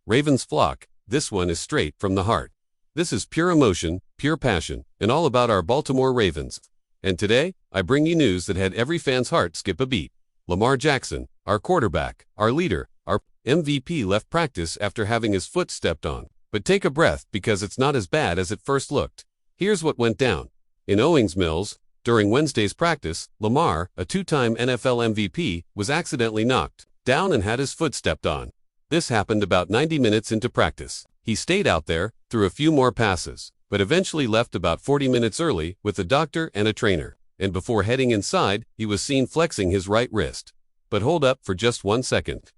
Ravens flock, this one is straight from the heart. This is pure emotion, pure passion, and all about our Baltimore Ravens. And today, I bring you news that had every fan's heart skip a beat. Lamar Jackson, our quarterback, our leader, our MVP left practice after having his foot stepped on. But take a breath because it's not as bad as it first looked. Here's what went down. In Owings Mills, during Wednesday's practice, Lamar, a two-time NFL MVP, was accidentally knocked down and had his foot stepped on. This happened about 90 minutes into practice. He stayed out there, threw a few more passes, but eventually left about 40 minutes early with a doctor and a trainer. And before heading inside, he was seen flexing his right wrist. But hold up for just 1 second.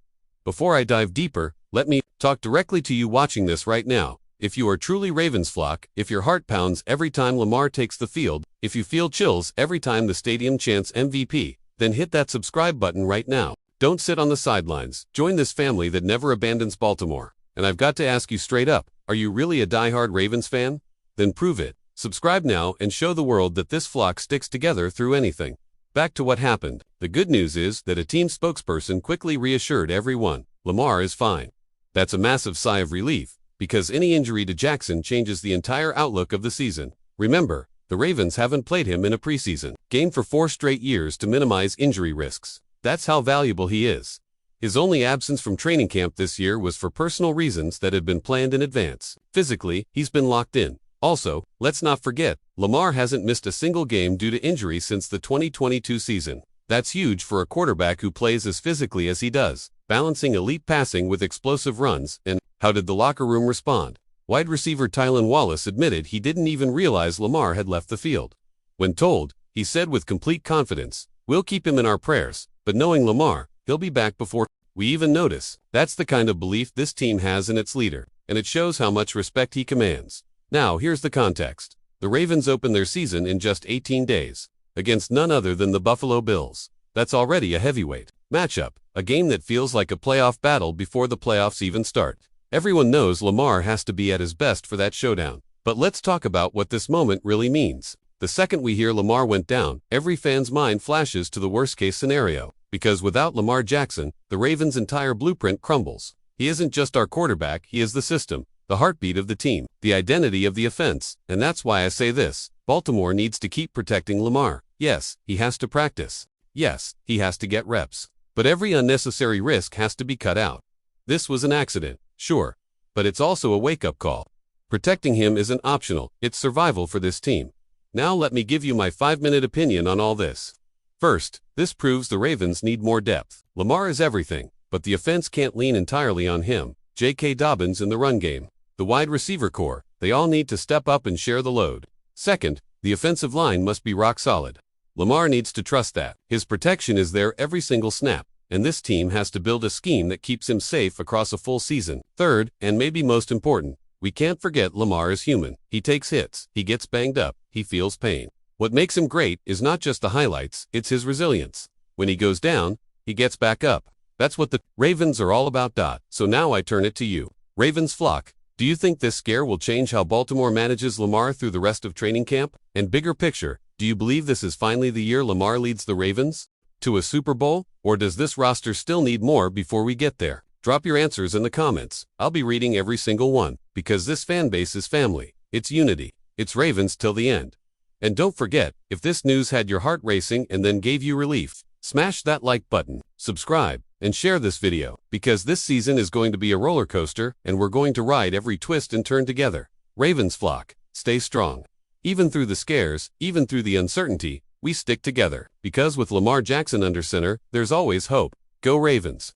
Before I dive deeper, let me talk directly to you watching this right now. If you are truly Ravens flock, if your heart pounds every time Lamar takes the field, if you feel chills every time the stadium chants MVP, then hit that subscribe button right now. Don't sit on the sidelines. Join this family that never abandons Baltimore. And I've got to ask you straight up, are you really a diehard Ravens fan? Then prove it. Subscribe now and show the world that this flock sticks together through anything. Back to what happened. The good news is that a team spokesperson quickly reassured everyone, Lamar is fine. That's a massive sigh of relief, because any injury to Jackson changes the entire outlook of the season. Remember, the Ravens haven't played him in a preseason game for 4 straight years to minimize injury risks. That's how valuable he is. His only absence from training camp this year was for personal reasons that had been planned in advance. Physically, he's been locked in. Also, let's not forget, Lamar hasn't missed a single game due to injury since the 2022 season. That's huge for a quarterback who plays as physically as he does, balancing elite passing with explosive runs. And how did the locker room respond? Wide receiver Tylan Wallace admitted he didn't even realize Lamar had left the field. When told, he said with complete confidence, "We'll keep him in our prayers, but knowing Lamar, he'll be back before we even notice." That's the kind of belief this team has in its leader, and it shows how much respect he commands. Now, here's the context. The Ravens open their season in just 18 days, against none other than the Buffalo Bills. That's already a heavyweight matchup, a game that feels like a playoff battle before the playoffs even start. Everyone knows Lamar has to be at his best for that showdown. But let's talk about what this moment really means. The second we hear Lamar went down, every fan's mind flashes to the worst-case scenario. Because without Lamar Jackson, the Ravens' entire blueprint crumbles. He isn't just our quarterback, he is the system, the heartbeat of the team, the identity of the offense. And that's why I say this. Baltimore needs to keep protecting Lamar. Yes, he has to practice. Yes, he has to get reps. But every unnecessary risk has to be cut out. This was an accident, sure, but it's also a wake-up call. Protecting him isn't optional, it's survival for this team. Now let me give you my 5-minute opinion on all this. First, this proves the Ravens need more depth. Lamar is everything, but the offense can't lean entirely on him. J.K. Dobbins in the run game, the wide receiver core, they all need to step up and share the load. Second, the offensive line must be rock solid. Lamar needs to trust that his protection is there every single snap, and this team has to build a scheme that keeps him safe across a full season. Third, and maybe most important, we can't forget Lamar is human. He takes hits, he gets banged up, he feels pain. What makes him great is not just the highlights, it's his resilience. When he goes down, he gets back up. That's what the Ravens are all about. So now I turn it to you. Ravens flock, do you think this scare will change how Baltimore manages Lamar through the rest of training camp? And bigger picture, do you believe this is finally the year Lamar leads the Ravens to a Super Bowl? Or does this roster still need more before we get there? Drop your answers in the comments. I'll be reading every single one, because this fan base is family. It's unity. It's Ravens till the end. And don't forget, if this news had your heart racing and then gave you relief, smash that like button, subscribe, and share this video, because this season is going to be a roller coaster, and we're going to ride every twist and turn together. Ravens flock, stay strong. Even through the scares, even through the uncertainty, we stick together, because with Lamar Jackson under center, there's always hope. Go Ravens!